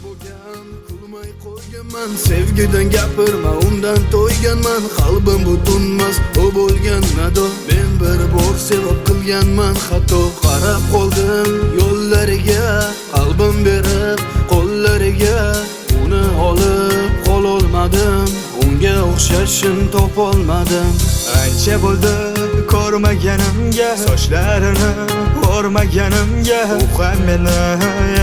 bo'lgan kulmay qo'yganman, sevgidan gapirma undan to'yganman, qalbim butunmas u bo'lgan nado, men bir bor sevib qilganman xato, qarab qoldim yo'llariga, qalbim berib qo'llariga, uni olib qololmadim, unga o'xshashin topolmadim. Ancha bo'ldi ko'rmaganimga, sochlarini o'rmaganimga, u ham meni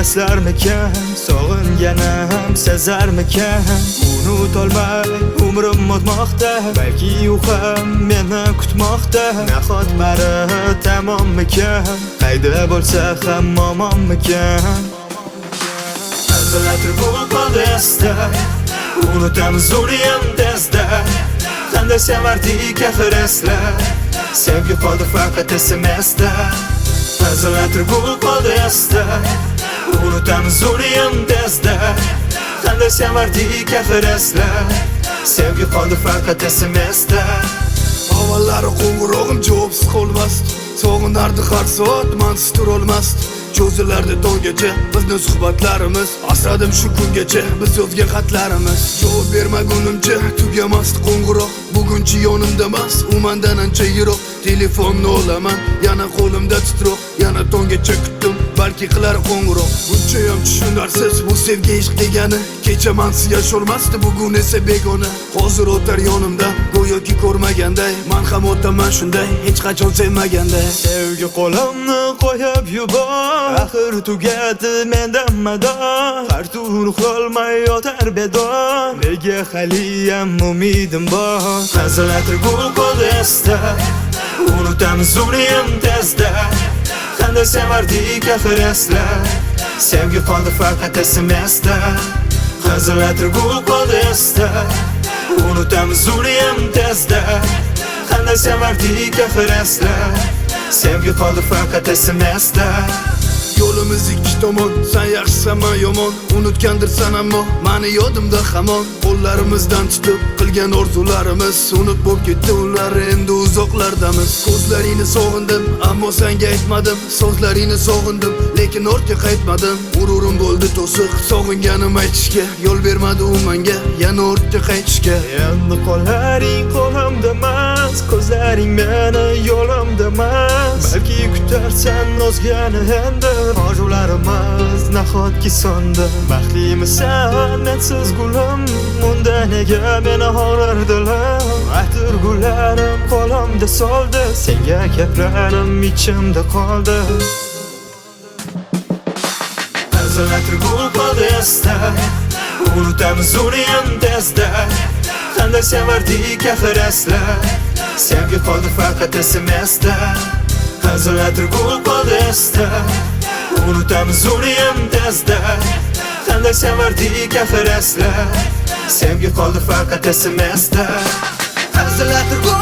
eslarmikan, sog'inganim sezarmikan, unutolmay umrim o'tmoqda, balki u ham meni kutmoqda, nahot bari tamommikan, qayda bo'lsa ham omonmikan. Azalatir bu qoldi esda, unutamiz uniyam tezda, qanday sevardik axir eslar, sevgi qoldi faqat SMS'da. Azalatir bu qoldi esda, unutamiz uniyam tezda, qanday sevardik axir eslar, sevgi qoldi faqat SMS'da. Avvallari qo'ng'irog'im javobsiz qolmasdi, sog'inardi har soat mansiz turolmasdi. Cho'zilardi tonggacha bizni suhbatlarimiz, asradim shu kungacha biz yozgan xatlarimiz. Javob bermagunimcha tugamasdi qo'ng'iroq, bugunchi yonimda emas, u mendan ancha yiroq. Telefonni olaman, yana qo'limda titroq, yana tonggacha kutdim, balki qilar qo'ng'iroq. Bunchayam tushunarsiz bu sevgi ishq degani, kecha mensiz yasholmasdi, bugun esa begona. Hozir o'tar yonimda, go'yoki ko'rmaganday, men ham o'taman shunday, hech qachon sevmaganday. Sevgi qo'limni qo'yib yubor, axir tugadi mendan mador, har tun uxlolmay yotar bedor, nega haliyam umidim bor. Azalatir bu qoldi esda, unutamiz uniyam tezda, qanday sevardik axir eslar, sevgi qoldi faqat SMS'da. Azalatir bu qoldi esda, unutamiz uniyam tezda, qanday sevardik axir eslar, sevgi qoldi faqat SMS'da. Yo'limiz ikki tomon, sen yaxshisan men yomon, unutgandirsan ammo meni yodimda hamon. Qo'llarimizdan tutib qilgan orzularimiz, unut bo'lib ketdi ular, endi uzoqlardamiz. Ko'zlaringni sog'indim, ammo senga aytmadim, so'zlaringni sog'indim, lekin ortga qaytmadim. Ururim bo'ldi to'siq, sog'inganim aytishga, yo'l bermadi u menga yana ortga qaytishga. Endi qo'llaring qo'limda emas, ko'zlaring meni yo'limda emas, balki kutarsan nozgani endi, orzularimiz nahotki so'ndi. Baxtlimisan mensiz gulim, unda nega meni horardilar, atirgularim qo'limda soldi, senga gaplarim ichimda qoldi. Azalatir bu qoldi esda, unutamiz uniyam tezda, qanday sevardik axir eslar, sevgi qoldi faqat SMS'da. Azalatir bu qoldi esda, unutamiz uniyam tezda, qanday sevardik axir eslar, sevgi qoldi faqat SMS'da. Azalatir bu